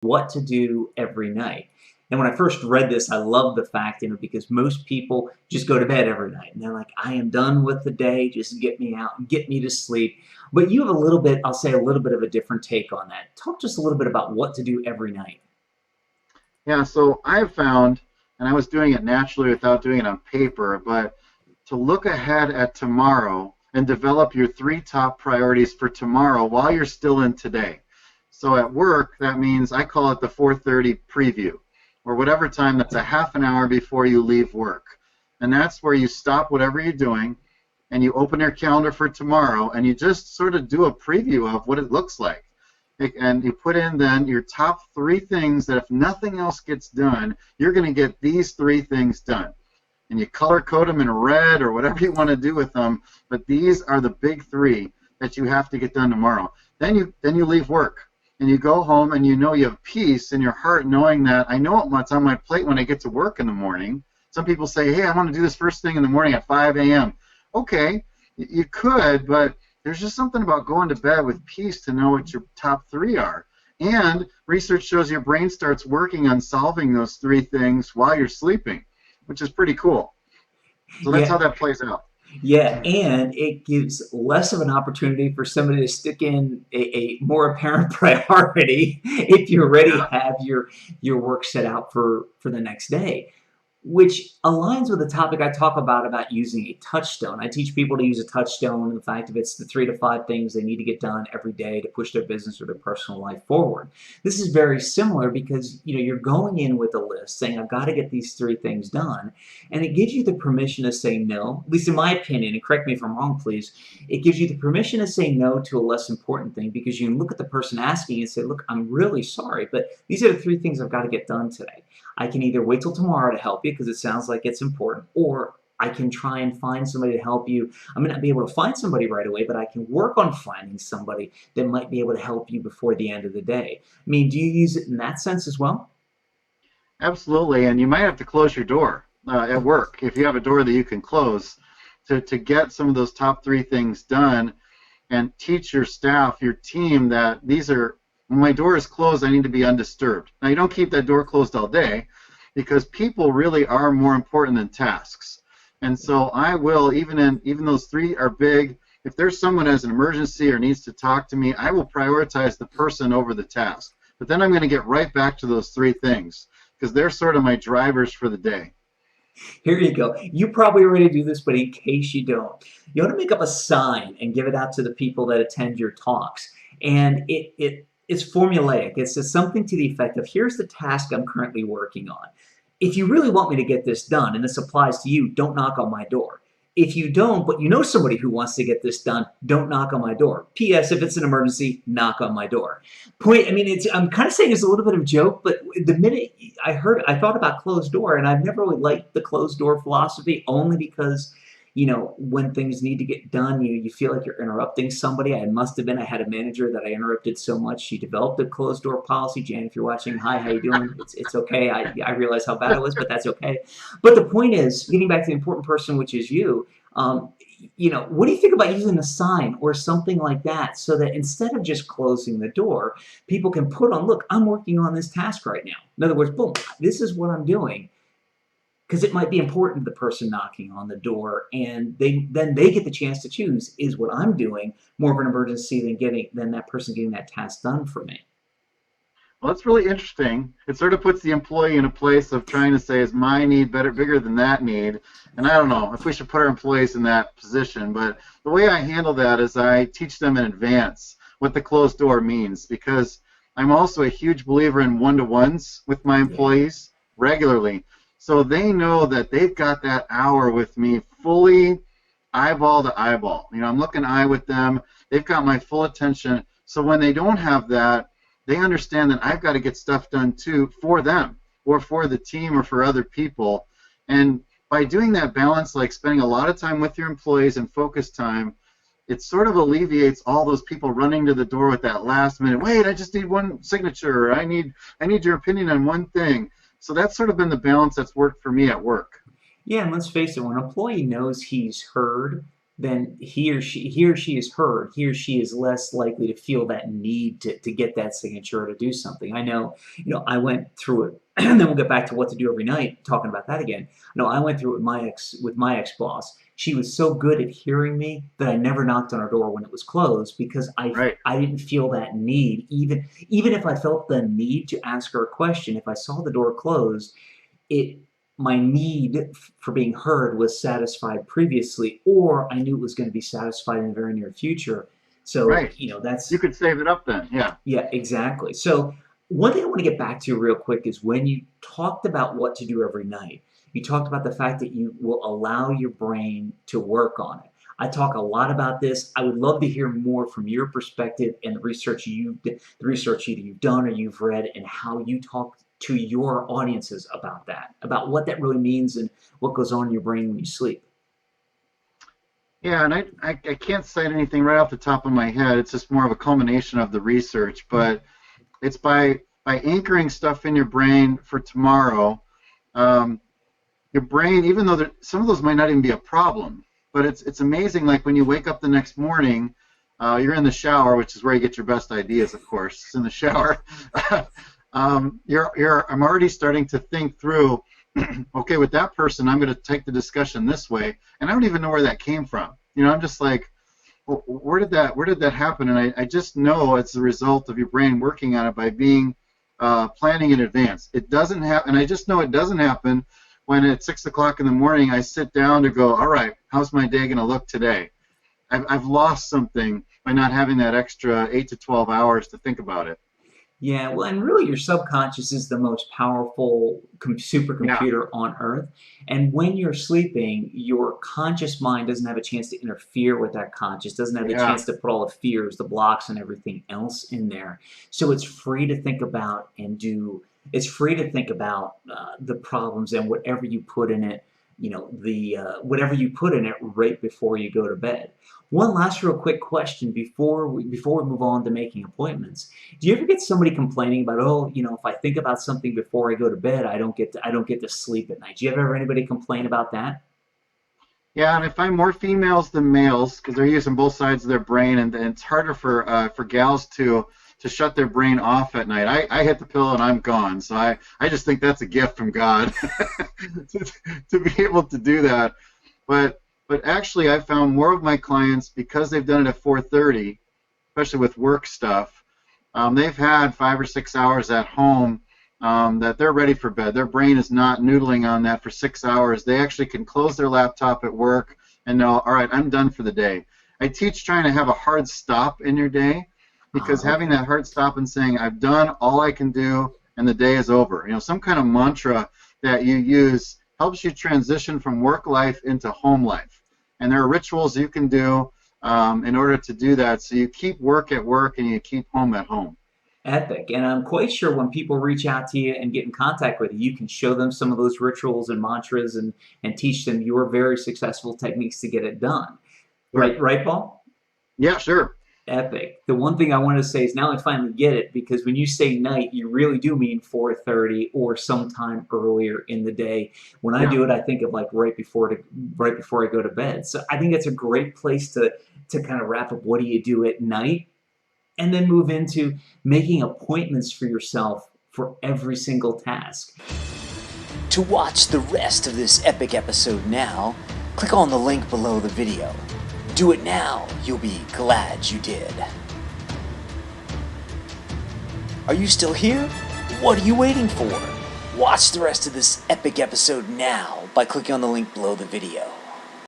what to do every night. And when I first read this, I loved the fact, because most people just go to bed every night and they're like, I am done with the day, just get me out and get me to sleep. But you have a little bit, I'll say a little bit of a different take on that. Talk to us a little bit about what to do every night. Yeah, so I've found, and I was doing it naturally without doing it on paper, but to look ahead at tomorrow and develop your three top priorities for tomorrow while you're still in today. So at work, that means I call it the 4:30 preview, or whatever time that's a half an hour before you leave work. And that's where you stop whatever you're doing and you open your calendar for tomorrow and you just sort of do a preview of what it looks like. And you put in then your top three things that if nothing else gets done, you're going to get these three things done. And you color code them in red or whatever you want to do with them, but these are the big three that you have to get done tomorrow. Then you leave work and you go home and you know you have peace in your heart knowing that I know what's on my plate when I get to work in the morning. Some people say, hey, I want to do this first thing in the morning at 5 a.m. Okay, you could, but there's just something about going to bed with peace to know what your top three are. And research shows your brain starts working on solving those three things while you're sleeping, which is pretty cool. So that's Yeah, how that plays out. yeah, and it gives less of an opportunity for somebody to stick in a more apparent priority if you already Yeah. have your work set out for the next day, which aligns with the topic I talk about using a touchstone. I teach people to use a touchstone and the fact of it's the 3 to 5 things they need to get done every day to push their business or their personal life forward. This is very similar because you're going in with a list saying I've got to get these 3 things done, and it gives you the permission to say no. At least in my opinion, and correct me if I'm wrong, please. It gives you the permission to say no to a less important thing because you can look at the person asking and say, look, I'm really sorry, but these are the 3 things I've got to get done today. I can either wait till tomorrow to help you because it sounds like it's important, or I can try and find somebody to help you. I may not be able to find somebody right away, but I can work on finding somebody that might be able to help you before the end of the day. I mean, do you use it in that sense as well? Absolutely, and you might have to close your door at work if you have a door that you can close to get some of those top three things done and teach your staff, your team, that these are, when my door is closed, I need to be undisturbed. Now, you don't keep that door closed all day because people really are more important than tasks. And so I will, even those three are big, if there's someone who has an emergency or needs to talk to me, I will prioritize the person over the task. But then I'm going to get right back to those 3 things because they're sort of my drivers for the day. Here you go. You probably already do this, but in case you don't, you want to make up a sign and give it out to the people that attend your talks. And it's formulaic. It says something to the effect of, here's the task I'm currently working on. If you really want me to get this done, and this applies to you, don't knock on my door. If you don't, but you know somebody who wants to get this done, don't knock on my door. P.S. If it's an emergency, knock on my door. I mean, I'm kind of saying it's a little bit of a joke, but the minute I thought about closed door, and I've never really liked the closed door philosophy only because, when things need to get done, you feel like you're interrupting somebody. I had a manager that I interrupted so much, she developed a closed door policy. Jan, if you're watching, hi, how you doing? It's okay. I realize how bad it was, but that's okay. But the point is, getting back to the important person, which is you, what do you think about using a sign or something like that so that instead of just closing the door, people can put on, look, I'm working on this task right now. In other words, boom, this is what I'm doing, because it might be important to the person knocking on the door, and then they get the chance to choose, is what I'm doing more of an emergency than that person getting that task done for me. Well, that's really interesting. It sort of puts the employee in a place of trying to say, is my need bigger than that need? And I don't know if we should put our employees in that position, but the way I handle that is I teach them in advance what the closed door means, because I'm also a huge believer in one-to-ones with my Yeah. employees regularly. So they know that they've got that hour with me fully eyeball to eyeball. I'm looking eye with them. They've got my full attention. So when they don't have that, they understand that I've got to get stuff done too for them or for the team or for other people. And by doing that balance, like spending a lot of time with your employees and focus time, it sort of alleviates all those people running to the door with that last minute, wait, I just need one signature, or I need your opinion on one thing. So that's sort of been the balance that's worked for me at work. Yeah, and let's face it, when an employee knows he's heard, then he or she is heard. He or she is less likely to feel that need to get that signature or to do something. I know, I went through it, and then we'll get back to what to do every night, talking about that again. No, I went through it with my ex boss. She was so good at hearing me that I never knocked on her door when it was closed because I Right. I didn't feel that need. Even if I felt the need to ask her a question, if I saw the door closed, it my need for being heard was satisfied previously, or I knew it was going to be satisfied in the very near future. So, Right. You that's, could save it up then. Yeah. yeah, exactly. So, one thing I want to get back to real quick is when you talked about what to do every night, you talked about the fact that you will allow your brain to work on it. I talk a lot about this. I would love to hear more from your perspective and the research either you've done or you've read, and how you talk to your audiences about that, about what that really means and what goes on in your brain when you sleep. Yeah, and I can't cite anything right off the top of my head. It's just more of a culmination of the research, but it's by anchoring stuff in your brain for tomorrow. Um, your brain, even though some of those might not even be a problem, but it's amazing. Like when you wake up the next morning, you're in the shower, which is where you get your best ideas, of course. It's in the shower. I'm already starting to think through. Okay, with that person, I'm going to take the discussion this way, and I don't even know where that came from. I'm just like, well, where did that happen? And I just know it's the result of your brain working on it by being planning in advance. It doesn't happen, and I just know it doesn't happen when at 6 o'clock in the morning I sit down to go, all right, how's my day going to look today? I've lost something by not having that extra 8 to 12 hours to think about it. Yeah, well, and really, your subconscious is the most powerful Yeah, supercomputer on Earth. And when you're sleeping, your conscious mind doesn't have a chance to interfere with that conscious, doesn't have the yeah, chance to put all the fears, the blocks, and everything else in there. So it's free to think about and do. It's free to think about the problems and whatever you put in it. The whatever you put in it right before you go to bed. One last real quick question before we move on to making appointments. Do you ever get somebody complaining about, oh, if I think about something before I go to bed, I don't get to sleep at night? Do you ever have anybody complain about that? yeah. And I find more females than males because they're using both sides of their brain, and it's harder for gals to shut their brain off at night. I hit the pillow and I'm gone. So I just think that's a gift from God to, to be able to do that. But actually, I found more of my clients, because they've done it at 4:30, especially with work stuff. They've had 5 or 6 hours at home, that they're ready for bed. Their brain is not noodling on that for 6 hours. They actually can close their laptop at work and know, all right, I'm done for the day. I teach trying to have a hard stop in your day, because having Okay. that hard stop and saying, I've done all I can do and the day is over. Some kind of mantra that you use helps you transition from work life into home life. And there are rituals you can do in order to do that. So you keep work at work and you keep home at home. Epic. And I'm quite sure when people reach out to you and get in contact with you, you can show them some of those rituals and mantras, and teach them your very successful techniques to get it done. Sure. Right, Paul? Yeah, sure. Epic. The one thing I want to say is now I finally get it, because when you say night, you really do mean 4:30 or sometime earlier in the day. When I Yeah. do it, I think of like right before I go to bed. So I think that's a great place to kind of wrap up. What do you do at night? And then move into making appointments for yourself for every single task. To watch the rest of this epic episode now, click on the link below the video. Do it now, you'll be glad you did. Are you still here? What are you waiting for? Watch the rest of this epic episode now by clicking on the link below the video.